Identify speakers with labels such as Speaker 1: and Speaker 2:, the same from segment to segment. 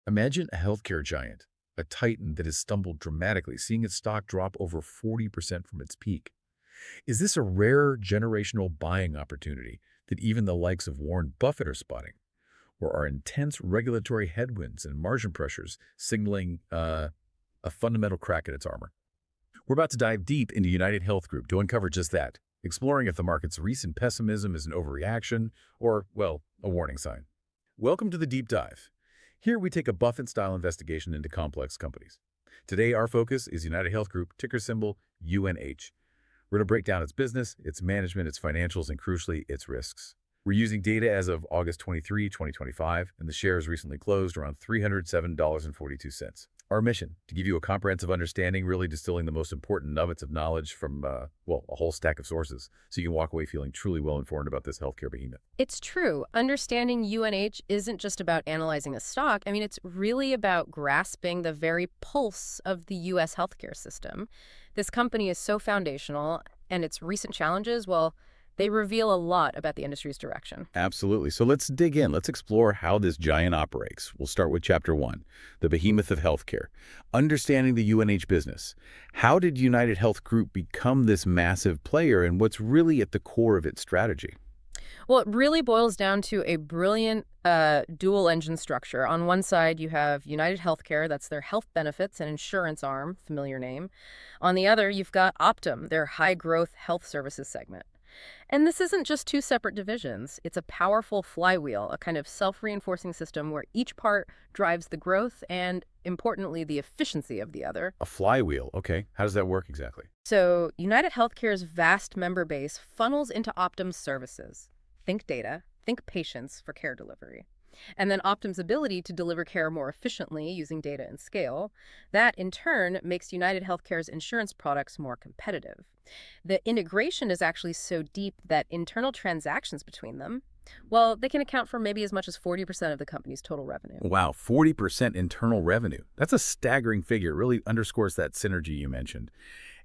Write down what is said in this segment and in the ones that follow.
Speaker 1: Imagine a healthcare giant, a titan that has stumbled dramatically, seeing its stock drop over 40% from its peak. Is this a rare generational buying opportunity that even the likes of Warren Buffett are spotting? Or are intense regulatory headwinds and margin pressures signaling a fundamental crack in its armor? We're about to dive deep into UnitedHealth Group to uncover just that, exploring if the market's recent pessimism is an overreaction or, well, a warning sign. Welcome to the Deep Dive. Here we take a Buffett-style investigation into complex companies. Today, our focus is UnitedHealth Group, ticker symbol UNH. We're going to break down its business, its management, its financials, and crucially, its risks. We're using data as of August 23, 2025, and the shares recently closed around $307.42. Our mission, to give you a comprehensive understanding, really distilling the most important nuggets of knowledge from, well, a whole stack of sources, so you can walk away feeling truly well-informed about this healthcare behemoth.
Speaker 2: It's true. Understanding UNH isn't just about analyzing a stock. I mean, it's really about grasping the very pulse of the U.S. healthcare system. This company is so foundational, and its recent challenges, well, they reveal a lot about the industry's direction.
Speaker 1: Absolutely. So let's dig in. Let's explore how this giant operates. We'll start with Chapter 1, the behemoth of healthcare. Understanding the UNH business. How did UnitedHealth Group become this massive player, and what's really at the core of its strategy?
Speaker 2: Well, it really boils down to a brilliant dual engine structure. On one side, you have United Healthcare, that's their health benefits and insurance arm, familiar name. On the other, you've got Optum, their high-growth health services segment. And this isn't just two separate divisions. It's a powerful flywheel, a kind of self-reinforcing system where each part drives the growth and, importantly, the efficiency of the other.
Speaker 1: A flywheel. Okay. How does that work exactly?
Speaker 2: So United Healthcare's vast member base funnels into Optum's services. Think data, think patients for care delivery. And then Optum's ability to deliver care more efficiently using data and scale, that in turn makes United Healthcare's insurance products more competitive. The integration is actually so deep that internal transactions between them, well, they can account for maybe as much as 40% of the company's total revenue.
Speaker 1: Wow, 40% internal revenue. That's a staggering figure. It really underscores that synergy you mentioned.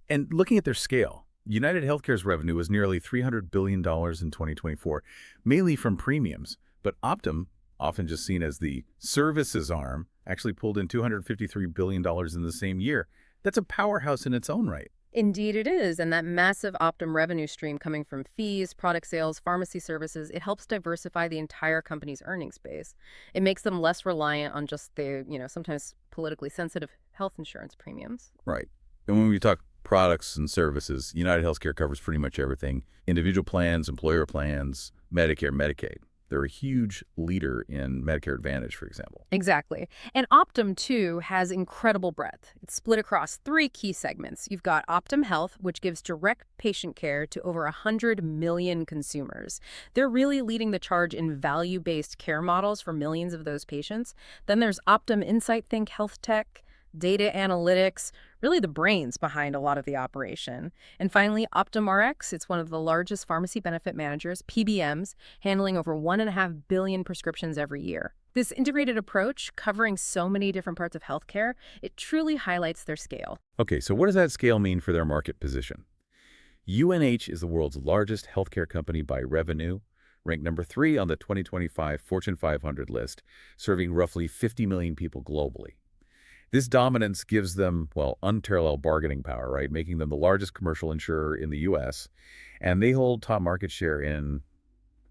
Speaker 1: And looking at their scale, United Healthcare's revenue was nearly $300 billion in 2024, mainly from premiums. But Optum, often just seen as the services arm, actually pulled in $253 billion in the same year. That's a powerhouse in its own right.
Speaker 2: Indeed it is, and that massive Optum revenue stream coming from fees, product sales, pharmacy services, it helps diversify the entire company's earnings base. It makes them less reliant on just the, sometimes politically sensitive health insurance premiums.
Speaker 1: Right. And when we talk products and services, United Healthcare covers pretty much everything. Individual plans, employer plans, Medicare, Medicaid. They're a huge leader in Medicare Advantage, for example.
Speaker 2: Exactly. And Optum, too, has incredible breadth. It's split across three key segments. You've got Optum Health, which gives direct patient care to over 100 million consumers. They're really leading the charge in value-based care models for millions of those patients. Then there's Optum Insight Think Health Tech, data analytics, really the brains behind a lot of the operation. And finally, Optum Rx, it's one of the largest pharmacy benefit managers, PBMs, handling over 1.5 billion prescriptions every year. This integrated approach, covering so many different parts of healthcare, it truly highlights their scale.
Speaker 1: Okay, so what does that scale mean for their market position? UNH is the world's largest healthcare company by revenue, ranked number 3 on the 2025 Fortune 500 list, serving roughly 50 million people globally. This dominance gives them, well, unparalleled bargaining power, right? Making them the largest commercial insurer in the U.S. And they hold top market share in,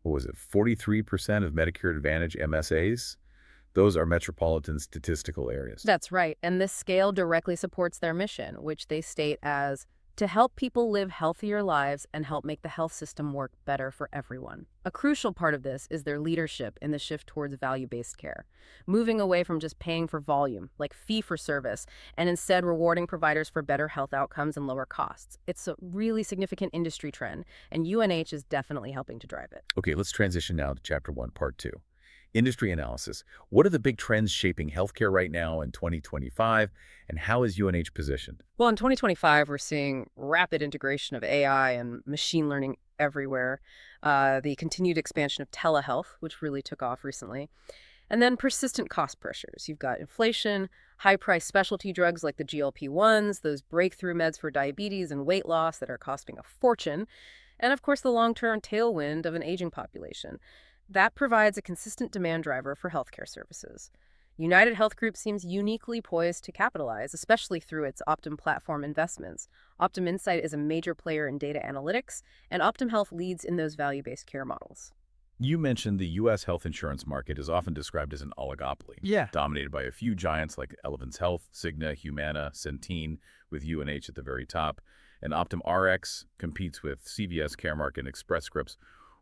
Speaker 1: 43% of Medicare Advantage MSAs? Those are metropolitan statistical areas.
Speaker 2: That's right. And this scale directly supports their mission, which they state as to help people live healthier lives and help make the health system work better for everyone. A crucial part of this is their leadership in the shift towards value-based care, moving away from just paying for volume, like fee for service, and instead rewarding providers for better health outcomes and lower costs. It's a really significant industry trend, and UNH is definitely helping to drive it.
Speaker 1: Okay, let's transition now to Chapter 1, Part 2. Industry analysis. What are the big trends shaping healthcare right now in 2025, and how is UNH positioned?
Speaker 2: Well, in 2025, we're seeing rapid integration of AI and machine learning everywhere, the continued expansion of telehealth, which really took off recently, and then persistent cost pressures. You've got inflation, high-priced specialty drugs like the GLP-1s, those breakthrough meds for diabetes and weight loss that are costing a fortune, and of course the long-term tailwind of an aging population. That provides a consistent demand driver for healthcare services. UnitedHealth Group seems uniquely poised to capitalize, especially through its Optum platform investments. Optum Insight is a major player in data analytics, and Optum Health leads in those value-based care models.
Speaker 1: You mentioned the U.S. health insurance market is often described as an oligopoly,
Speaker 3: Yeah.
Speaker 1: dominated by a few giants like Elevance Health, Cigna, Humana, Centene, with UNH at the very top, and Optum Rx competes with CVS, Caremark, and Express Scripts.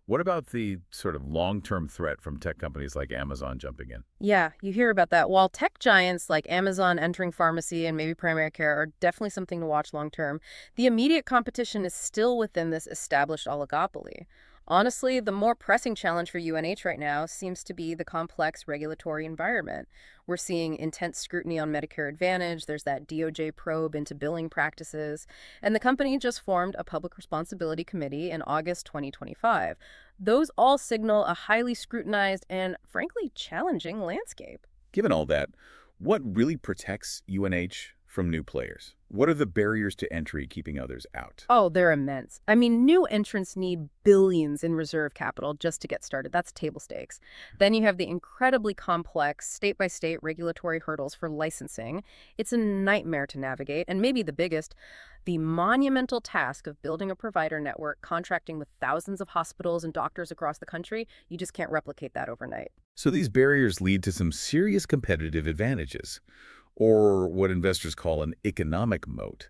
Speaker 1: What about the sort of long-term threat from tech companies like Amazon jumping in?
Speaker 2: Yeah, you hear about that. While tech giants like Amazon entering pharmacy and maybe primary care are definitely something to watch long term, the immediate competition is still within this established oligopoly. Honestly, the more pressing challenge for UNH right now seems to be the complex regulatory environment. We're seeing intense scrutiny on Medicare Advantage, there's that DOJ probe into billing practices, and the company just formed a public responsibility committee in August 2025. Those all signal a highly scrutinized and, frankly, challenging landscape.
Speaker 1: Given all that, what really protects UNH from new players? What are the barriers to entry keeping others out?
Speaker 2: Oh, they're immense. I mean, new entrants need billions in reserve capital just to get started. That's table stakes. Then you have the incredibly complex state-by-state regulatory hurdles for licensing. It's a nightmare to navigate. And maybe the biggest, the monumental task of building a provider network, contracting with thousands of hospitals and doctors across the country. You just can't replicate that overnight.
Speaker 1: So these barriers lead to some serious competitive advantages, or what investors call an economic moat.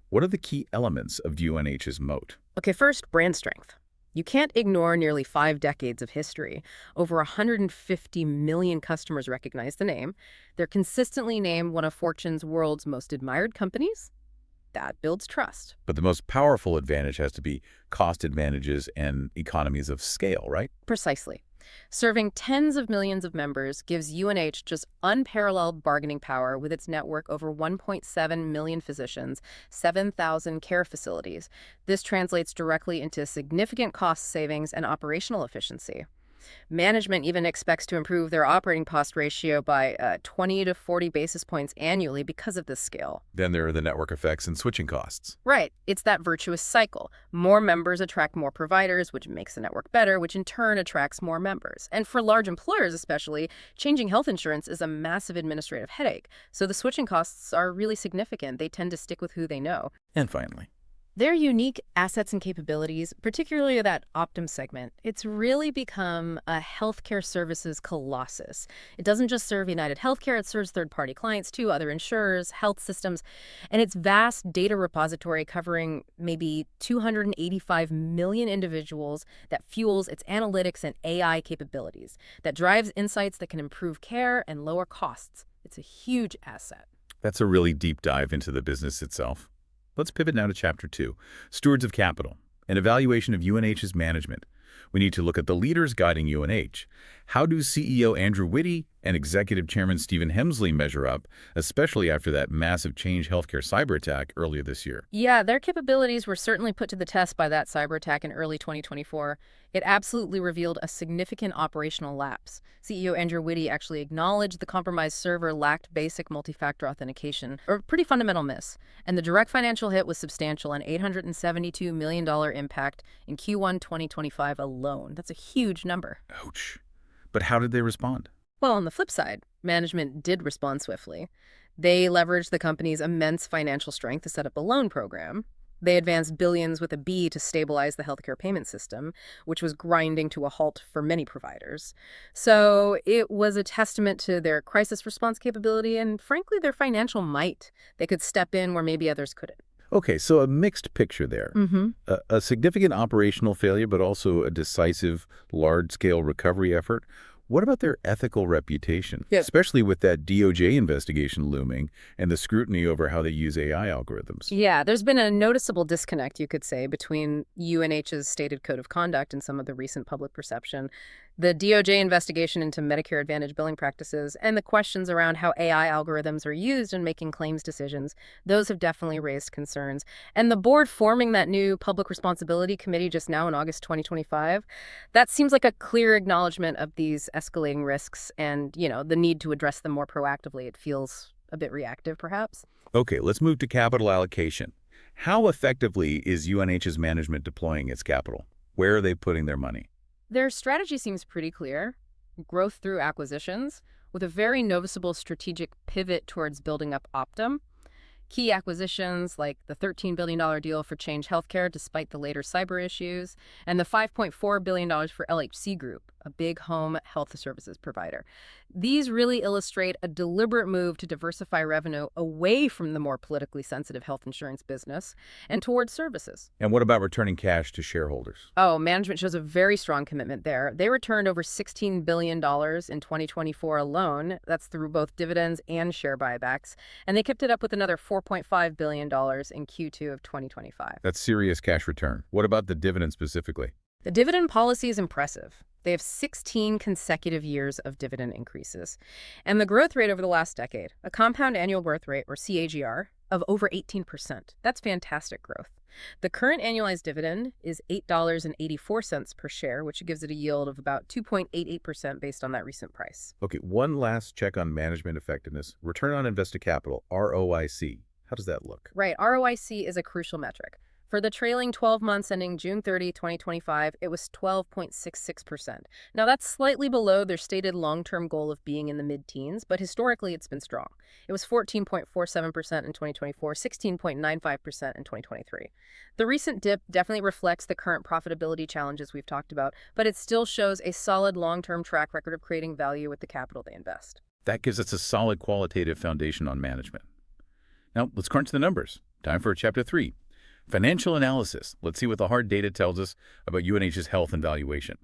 Speaker 1: What are the key elements of UNH's moat?
Speaker 2: Okay, first, brand strength. You can't ignore nearly 5 decades of history. Over 150 million customers recognize the name. They're consistently named one of Fortune's world's most admired companies. That builds trust.
Speaker 1: But the most powerful advantage has to be cost advantages and economies of scale, right?
Speaker 2: Precisely. Serving tens of millions of members gives UNH just unparalleled bargaining power with its network over 1.7 million physicians, 7,000 care facilities. This translates directly into significant cost savings and operational efficiency. Management even expects to improve their operating cost ratio by 20 to 40 basis points annually because of this scale.
Speaker 1: Then there are the network effects and switching costs.
Speaker 2: Right. It's that virtuous cycle. More members attract more providers, which makes the network better, which in turn attracts more members. And for large employers especially, changing health insurance is a massive administrative headache. So the switching costs are really significant. They tend to stick with who they know.
Speaker 1: And finally,
Speaker 2: Their unique assets and capabilities, particularly that Optum segment, it's really become a healthcare services colossus. It doesn't just serve UnitedHealthcare, it serves third-party clients too, other insurers, health systems, and its vast data repository covering maybe 285 million individuals that fuels its analytics and AI capabilities, that drives insights that can improve care and lower costs. It's a huge asset.
Speaker 1: that's a really deep dive into the business itself. Let's pivot now to Chapter 2, Stewards of Capital, an evaluation of UNH's management. We need to look at the leaders guiding UNH. How do CEO Andrew Whitty and Executive Chairman Stephen Hemsley measure up, especially after that massive Change Healthcare cyber attack earlier this year?
Speaker 2: Yeah, their capabilities were certainly put to the test by that cyber attack in early 2024. It absolutely revealed a significant operational lapse. CEO Andrew Whitty actually acknowledged the compromised server lacked basic multi-factor authentication, a pretty fundamental miss. And the direct financial hit was substantial, an $872 million impact in Q1 2025 alone. That's a huge number.
Speaker 1: Ouch. But how did they respond?
Speaker 2: Well, on the flip side, management did respond swiftly. They leveraged the company's immense financial strength to set up a loan program. They advanced billions with a B to stabilize the healthcare payment system, which was grinding to a halt for many providers. So it was a testament to their crisis response capability and, frankly, their financial might. They could step in where maybe others couldn't.
Speaker 1: Okay, so a mixed picture there. A significant operational failure, but also a decisive, large-scale recovery effort. What about their ethical reputation, especially with that DOJ investigation looming and the scrutiny over how they use AI algorithms?
Speaker 2: Yeah, there's been a noticeable disconnect, you could say, between UNH's stated code of conduct and some of the recent public perception. The DOJ investigation into Medicare Advantage billing practices and the questions around how AI algorithms are used in making claims decisions, those have definitely raised concerns. And the board forming that new public responsibility committee just now in August 2025, that seems like a clear acknowledgement of these escalating risks and, the need to address them more proactively. It feels a bit reactive, perhaps.
Speaker 1: Okay, let's move to capital allocation. How effectively is UNH's management deploying its capital? Where are they putting their money?
Speaker 2: Their strategy seems pretty clear. Growth through acquisitions, with a very noticeable strategic pivot towards building up Optum. Key acquisitions like the $13 billion deal for Change Healthcare despite the later cyber issues, and the $5.4 billion for LHC Group, a big home health services provider. These really illustrate a deliberate move to diversify revenue away from the more politically sensitive health insurance business and towards services.
Speaker 1: And what about returning cash to shareholders?
Speaker 2: Oh, management shows a very strong commitment there. They returned over $16 billion in 2024 alone. That's through both dividends and share buybacks. And they kept it up with another $4.5 billion in Q2 of 2025.
Speaker 1: That's serious cash return. What about the dividend specifically?
Speaker 2: The dividend policy is impressive. They have 16 consecutive years of dividend increases. And the growth rate over the last decade, a compound annual growth rate, or CAGR, of over 18%. That's fantastic growth. The current annualized dividend is $8.84 per share, which gives it a yield of about 2.88% based on that recent price.
Speaker 1: Okay, one last check on management effectiveness. Return on invested capital, ROIC. How does that look?
Speaker 2: Right, ROIC is a crucial metric. For the trailing 12 months ending June 30, 2025, it was 12.66%. Now, that's slightly below their stated long-term goal of being in the mid-teens, but historically it's been strong. It was 14.47% in 2024, 16.95% in 2023. The recent dip definitely reflects the current profitability challenges we've talked about, but it still shows a solid long-term track record of creating value with the capital they invest.
Speaker 1: That gives us a solid qualitative foundation on management. Now, let's crunch the numbers. Time for Chapter 3. Financial analysis. Let's see what the hard data tells us about UNH's health and valuation.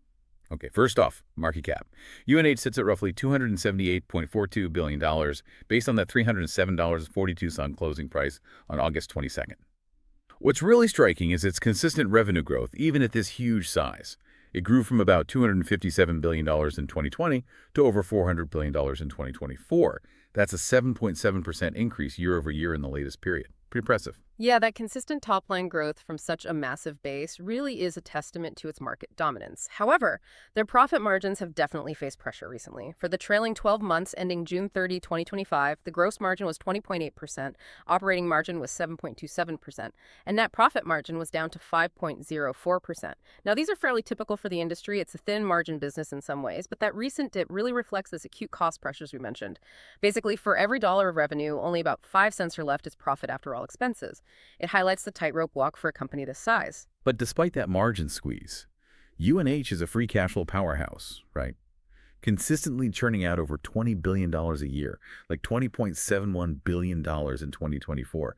Speaker 1: Okay, first off, market cap. UNH sits at roughly $278.42 billion based on that $307.42 closing price on August 22nd. What's really striking is its consistent revenue growth, even at this huge size. It grew from about $257 billion in 2020 to over $400 billion in 2024. That's a 7.7% increase year over year in the latest period. Pretty impressive.
Speaker 2: Yeah, that consistent top-line growth from such a massive base really is a testament to its market dominance. However, their profit margins have definitely faced pressure recently. For the trailing 12 months ending June 30, 2025, the gross margin was 20.8%, operating margin was 7.27%, and net profit margin was down to 5.04%. Now, these are fairly typical for the industry. It's a thin margin business in some ways, but that recent dip really reflects this acute cost pressures we mentioned. Basically, for every dollar of revenue, only about 5 cents are left as profit after all expenses. It highlights the tightrope walk for a company this size.
Speaker 1: But despite that margin squeeze, UNH is a free cash flow powerhouse, right? Consistently churning out over $20 billion a year, like $20.71 billion in 2024.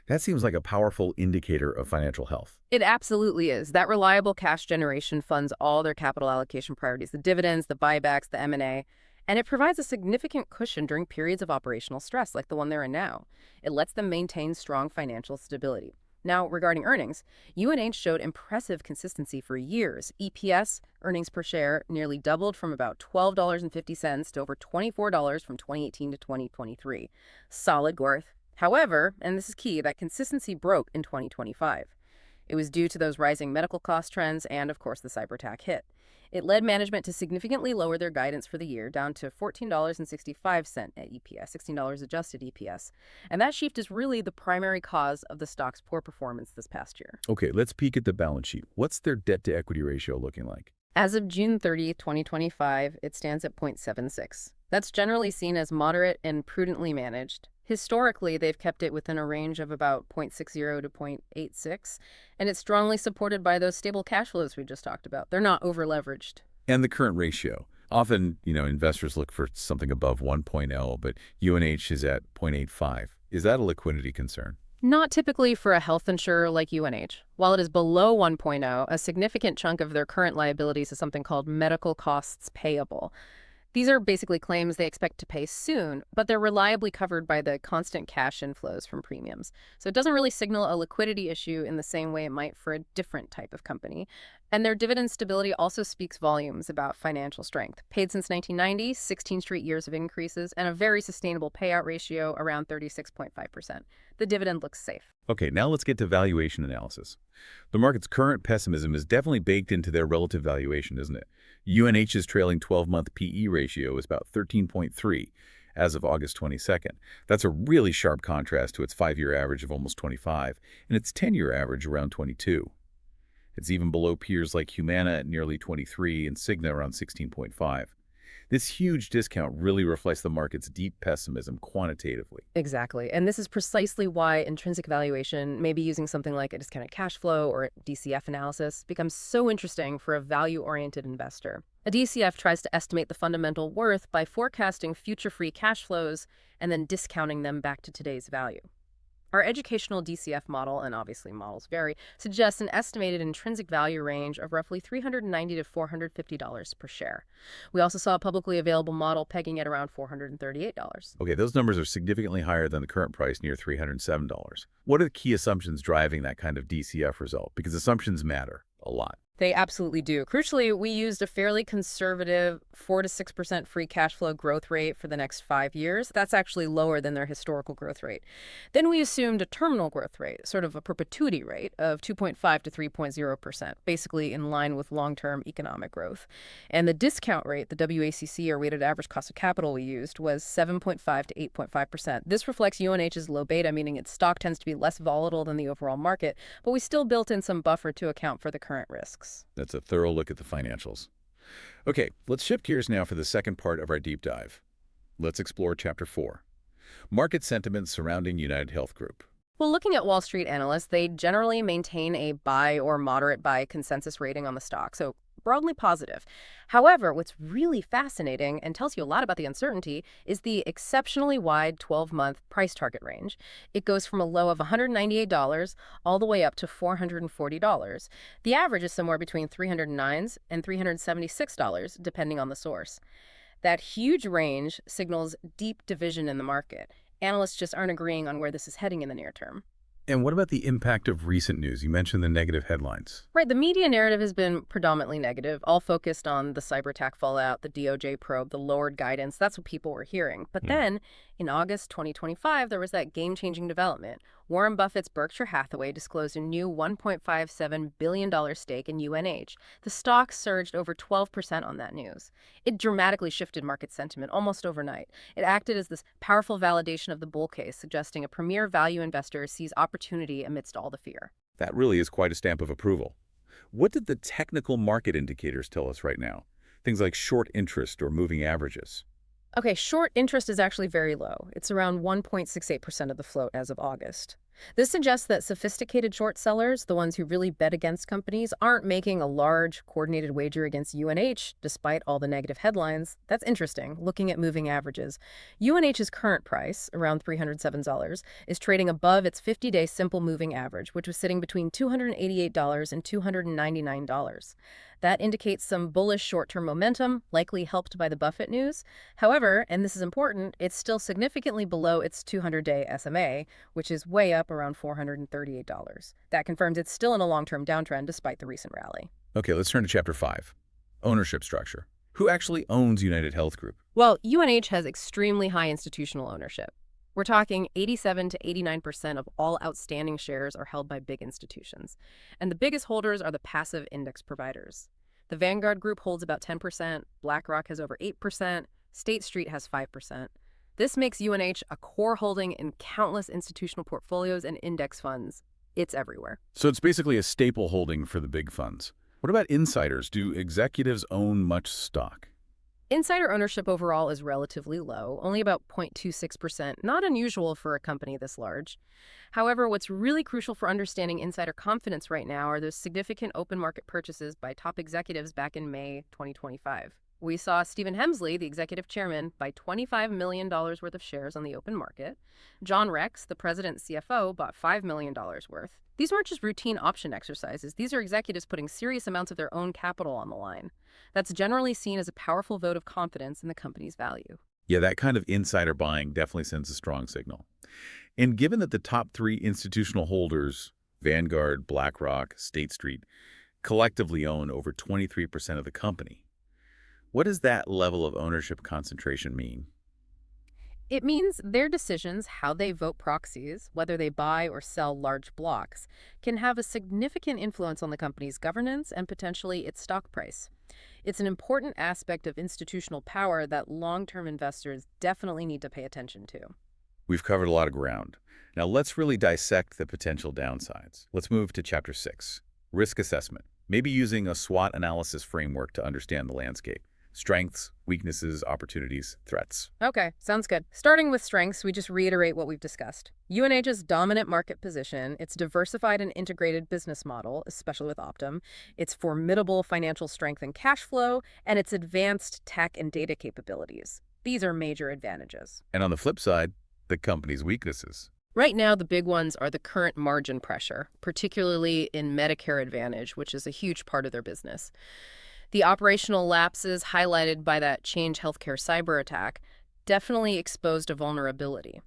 Speaker 1: That seems like a powerful indicator of financial health.
Speaker 2: It absolutely is. That reliable cash generation funds all their capital allocation priorities, the dividends, the buybacks, the M&A. And it provides a significant cushion during periods of operational stress like the one they're in now. It lets them maintain strong financial stability. Now, regarding earnings, UNH showed impressive consistency for years. EPS, earnings per share, nearly doubled from about $12.50 to over $24 from 2018 to 2023. Solid growth. However, and this is key, that consistency broke in 2025. It was due to those rising medical cost trends and, of course, the cyber attack hit. It led management to significantly lower their guidance for the year down to $14.65 at EPS, $16 adjusted EPS. And that shift is really the primary cause of the stock's poor performance this past year.
Speaker 1: Okay, let's peek at the balance sheet. What's their debt-to-equity ratio looking like?
Speaker 2: As of June 30, 2025, it stands at 0.76. That's generally seen as moderate and prudently managed. Historically, they've kept it within a range of about 0.60 to 0.86, and it's strongly supported by those stable cash flows we just talked about. They're not over-leveraged.
Speaker 1: And the current ratio. Often, investors look for something above 1.0, but UNH is at 0.85. Is that a liquidity concern?
Speaker 2: Not typically for a health insurer like UNH. While it is below 1.0, a significant chunk of their current liabilities is something called medical costs payable. These are basically claims they expect to pay soon, but they're reliably covered by the constant cash inflows from premiums. So it doesn't really signal a liquidity issue in the same way it might for a different type of company. And their dividend stability also speaks volumes about financial strength. Paid since 1990, 16 straight years of increases, and a very sustainable payout ratio around 36.5%. The dividend looks safe.
Speaker 1: Okay, now let's get to valuation analysis. The market's current pessimism is definitely baked into their relative valuation, isn't it? UNH's trailing 12-month PE ratio is about 13.3 as of August 22nd. That's a really sharp contrast to its 5-year average of almost 25 and its 10-year average around 22. It's even below peers like Humana at nearly 23 and Cigna around 16.5. This huge discount really reflects the market's deep pessimism quantitatively.
Speaker 2: Exactly. And this is precisely why intrinsic valuation, maybe using something like a discounted cash flow or a DCF analysis, becomes so interesting for a value-oriented investor. A DCF tries to estimate the fundamental worth by forecasting future free cash flows and then discounting them back to today's value. Our educational DCF model, and obviously models vary, suggests an estimated intrinsic value range of roughly $390 to $450 per share. We also saw a publicly available model pegging at around $438.
Speaker 1: Okay, those numbers are significantly higher than the current price, near $307. What are the key assumptions driving that kind of DCF result? Because assumptions matter a lot.
Speaker 2: They absolutely do. Crucially, we used a fairly conservative 4 to 6% free cash flow growth rate for the next 5 years. That's actually lower than their historical growth rate. Then we assumed a terminal growth rate, sort of a perpetuity rate of 2.5 to 3.0%, basically in line with long-term economic growth. And the discount rate, the WACC, or weighted average cost of capital we used, was 7.5 to 8.5%. This reflects UNH's low beta, meaning its stock tends to be less volatile than the overall market, but we still built in some buffer to account for the current risks.
Speaker 1: That's a thorough look at the financials. Okay, let's shift gears now for the second part of our deep dive. Let's explore Chapter 4, Market Sentiment Surrounding UnitedHealth Group.
Speaker 2: Well, looking at Wall Street analysts, they generally maintain a buy or moderate buy consensus rating on the stock, so broadly positive. However, what's really fascinating and tells you a lot about the uncertainty is the exceptionally wide 12-month price target range. It goes from a low of $198 all the way up to $440. The average is somewhere between $309 and $376, depending on the source. That huge range signals deep division in the market. Analysts just aren't agreeing on where this is heading in the near term.
Speaker 1: And what about the impact of recent news? You mentioned the negative headlines.
Speaker 2: Right, the media narrative has been predominantly negative, all focused on the cyber attack fallout, the DOJ probe, the lowered guidance. That's what people were hearing. But then, in August 2025, there was that game-changing development. Warren Buffett's Berkshire Hathaway disclosed a new $1.57 billion stake in UNH. The stock surged over 12% on that news. It dramatically shifted market sentiment almost overnight. It acted as this powerful validation of the bull case, suggesting a premier value investor sees opportunity amidst all the fear.
Speaker 1: That really is quite a stamp of approval. What did the technical market indicators tell us right now? Things like short interest or moving averages.
Speaker 2: Okay, short interest is actually very low. It's around 1.68% of the float as of August. This suggests that sophisticated short sellers, the ones who really bet against companies, aren't making a large, coordinated wager against UNH, despite all the negative headlines. That's interesting, looking at moving averages. UNH's current price, around $307, is trading above its 50-day simple moving average, which was sitting between $288 and $299. That indicates some bullish short-term momentum, likely helped by the Buffett news. However, and this is important, it's still significantly below its 200-day SMA, which is way up around $438. That confirms it's still in a long-term downtrend despite the recent rally.
Speaker 1: Okay, let's turn to Chapter 5, Ownership Structure. Who actually owns UnitedHealth Group?
Speaker 2: Well, UNH has extremely high institutional ownership. We're talking 87 to 89% of all outstanding shares are held by big institutions. And the biggest holders are the passive index providers. The Vanguard Group holds about 10%, BlackRock has over 8%, State Street has 5%. This makes UNH a core holding in countless institutional portfolios and index funds. It's everywhere.
Speaker 1: So it's basically a staple holding for the big funds. What about insiders? Do executives own much stock?
Speaker 2: Insider ownership overall is relatively low, only about 0.26%, not unusual for a company this large. However, what's really crucial for understanding insider confidence right now are those significant open market purchases by top executives back in May 2025. We saw Stephen Hemsley, the executive chairman, buy $25 million worth of shares on the open market. John Rex, the president and CFO, bought $5 million worth. These weren't just routine option exercises. These are executives putting serious amounts of their own capital on the line. That's generally seen as a powerful vote of confidence in the company's value.
Speaker 1: Yeah, that kind of insider buying definitely sends a strong signal. And given that the top three institutional holders, Vanguard, BlackRock, State Street, collectively own over 23% of the company, what does that level of ownership concentration mean?
Speaker 2: It means their decisions, how they vote proxies, whether they buy or sell large blocks, can have a significant influence on the company's governance and potentially its stock price. It's an important aspect of institutional power that long-term investors definitely need to pay attention to.
Speaker 1: We've covered a lot of ground. Now let's really dissect the potential downsides. Let's move to Chapter 6, Risk Assessment, maybe using a SWOT analysis framework to understand the landscape. Strengths, weaknesses, opportunities, threats.
Speaker 2: Okay, sounds good. Starting with strengths, we just reiterate what we've discussed. UNH's dominant market position, its diversified and integrated business model, especially with Optum, its formidable financial strength and cash flow, and its advanced tech and data capabilities. These are major advantages.
Speaker 1: And on the flip side, the company's weaknesses.
Speaker 2: Right now, the big ones are the current margin pressure, particularly in Medicare Advantage, which is a huge part of their business. The operational lapses highlighted by that Change Healthcare cyber attack definitely exposed a vulnerability.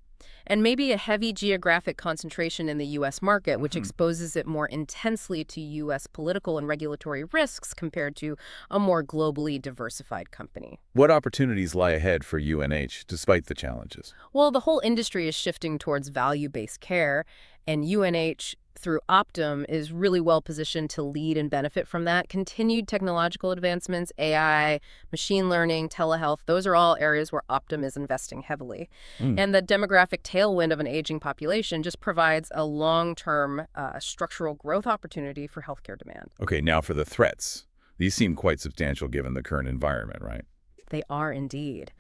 Speaker 2: And maybe a heavy geographic concentration in the U.S. market, which exposes it more intensely to U.S. political and regulatory risks compared to a more globally diversified company.
Speaker 1: What opportunities lie ahead for UNH despite the challenges?
Speaker 2: Well, the whole industry is shifting towards value-based care, and UNH, through Optum, is really well positioned to lead and benefit from that. Continued technological advancements, AI, machine learning, telehealth, those are all areas where Optum is investing heavily.
Speaker 1: Mm.
Speaker 2: And the demographic tailwind of an aging population just provides a long-term structural growth opportunity for healthcare demand.
Speaker 1: Okay, now for the threats. These seem quite substantial given the current environment, right?
Speaker 2: They are indeed.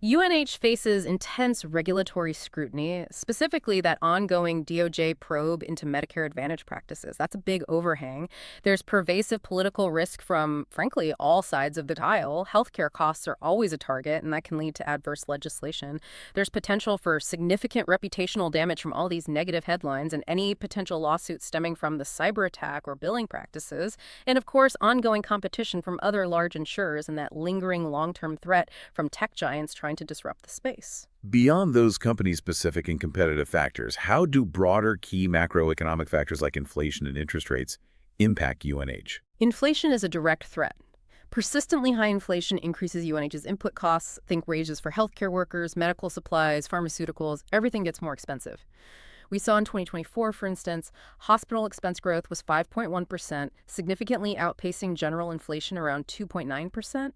Speaker 2: UNH faces intense regulatory scrutiny, specifically that ongoing DOJ probe into Medicare Advantage practices. That's a big overhang. There's pervasive political risk from, frankly, all sides of the aisle. Healthcare costs are always a target, and that can lead to adverse legislation. There's potential for significant reputational damage from all these negative headlines and any potential lawsuits stemming from the cyber attack or billing practices. And, of course, ongoing competition from other large insurers and that lingering long-term threat from tech giants trying to disrupt the space.
Speaker 1: Beyond those company-specific and competitive factors, how do broader key macroeconomic factors like inflation and interest rates impact UNH?
Speaker 2: Inflation is a direct threat. Persistently high inflation increases UNH's input costs. Think wages for healthcare workers, medical supplies, pharmaceuticals, everything gets more expensive. We saw in 2024, for instance, hospital expense growth was 5.1%, significantly outpacing general inflation around 2.9%.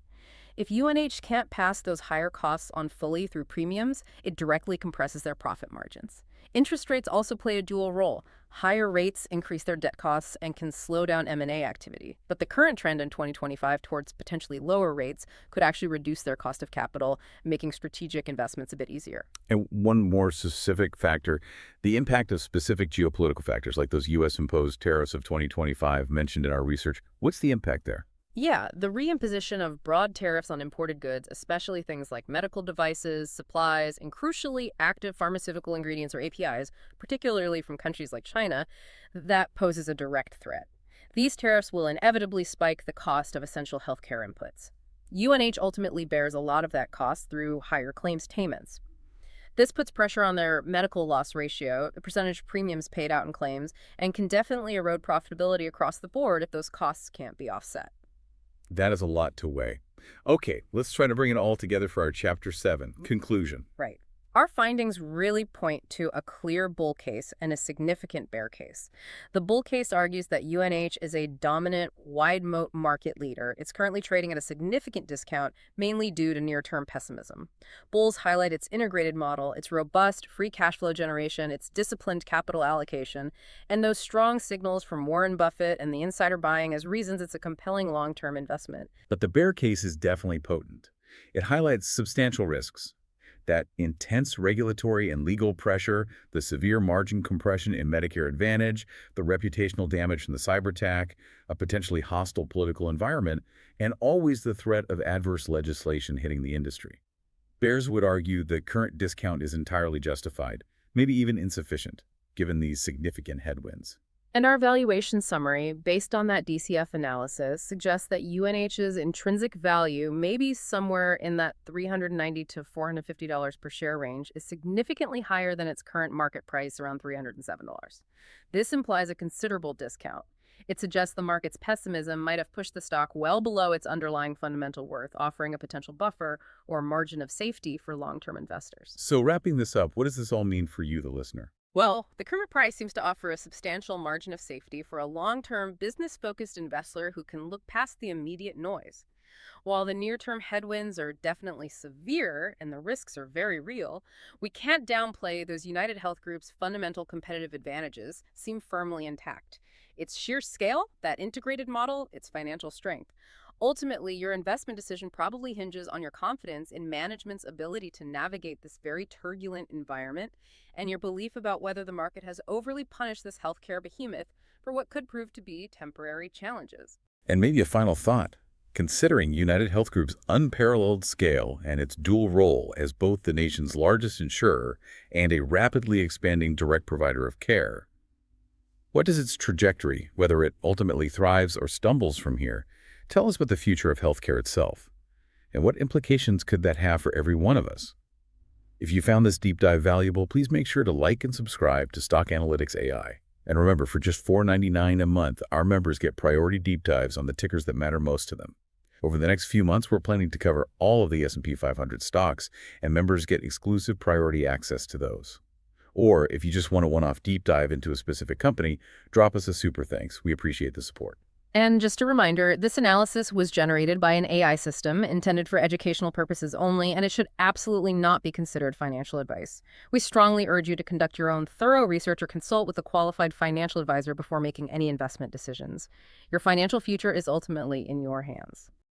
Speaker 2: If UNH can't pass those higher costs on fully through premiums, it directly compresses their profit margins. Interest rates also play a dual role. Higher rates increase their debt costs and can slow down M&A activity. But the current trend in 2025 towards potentially lower rates could actually reduce their cost of capital, making strategic investments a bit easier.
Speaker 1: And one more specific factor, the impact of specific geopolitical factors like those U.S.-imposed tariffs of 2025 mentioned in our research. What's the impact there?
Speaker 2: Yeah, the reimposition of broad tariffs on imported goods, especially things like medical devices, supplies, and crucially active pharmaceutical ingredients or APIs, particularly from countries like China, that poses a direct threat. These tariffs will inevitably spike the cost of essential healthcare inputs. UNH ultimately bears a lot of that cost through higher claims payments. This puts pressure on their medical loss ratio, the percentage of premiums paid out in claims, and can definitely erode profitability across the board if those costs can't be offset.
Speaker 1: That is a lot to weigh. Okay, let's try to bring it all together for our Chapter 7, Conclusion.
Speaker 2: Right. Our findings really point to a clear bull case and a significant bear case. The bull case argues that UNH is a dominant, wide-moat market leader. It's currently trading at a significant discount, mainly due to near-term pessimism. Bulls highlight its integrated model, its robust free cash flow generation, its disciplined capital allocation, and those strong signals from Warren Buffett and the insider buying as reasons it's a compelling long-term investment.
Speaker 1: But the bear case is definitely potent. It highlights substantial risks. That intense regulatory and legal pressure, the severe margin compression in Medicare Advantage, the reputational damage from the cyber attack, a potentially hostile political environment, and always the threat of adverse legislation hitting the industry. Bears would argue the current discount is entirely justified, maybe even insufficient, given these significant headwinds.
Speaker 2: And our valuation summary, based on that DCF analysis, suggests that UNH's intrinsic value, maybe somewhere in that $390 to $450 per share range, is significantly higher than its current market price, around $307. This implies a considerable discount. It suggests the market's pessimism might have pushed the stock well below its underlying fundamental worth, offering a potential buffer or margin of safety for long-term investors.
Speaker 1: So wrapping this up, what does this all mean for you, the listener?
Speaker 2: Well, the current price seems to offer a substantial margin of safety for a long-term, business-focused investor who can look past the immediate noise. While the near-term headwinds are definitely severe and the risks are very real, we can't downplay those UnitedHealth Group's fundamental competitive advantages seem firmly intact. Its sheer scale, that integrated model, its financial strength. Ultimately, your investment decision probably hinges on your confidence in management's ability to navigate this very turbulent environment and your belief about whether the market has overly punished this healthcare behemoth for what could prove to be temporary challenges.
Speaker 1: And maybe a final thought. Considering UnitedHealth Group's unparalleled scale and its dual role as both the nation's largest insurer and a rapidly expanding direct provider of care, what is its trajectory, whether it ultimately thrives or stumbles from here? Tell us about the future of healthcare itself, and what implications could that have for every one of us? If you found this deep dive valuable, please make sure to like and subscribe to Stock Analytics AI. And remember, for just $4.99 a month, our members get priority deep dives on the tickers that matter most to them. Over the next few months, we're planning to cover all of the S&P 500 stocks, and members get exclusive priority access to those. Or if you just want a one-off deep dive into a specific company, drop us a super thanks. We appreciate the support.
Speaker 2: And just a reminder, this analysis was generated by an AI system intended for educational purposes only, and it should absolutely not be considered financial advice. We strongly urge you to conduct your own thorough research or consult with a qualified financial advisor before making any investment decisions. Your financial future is ultimately in your hands.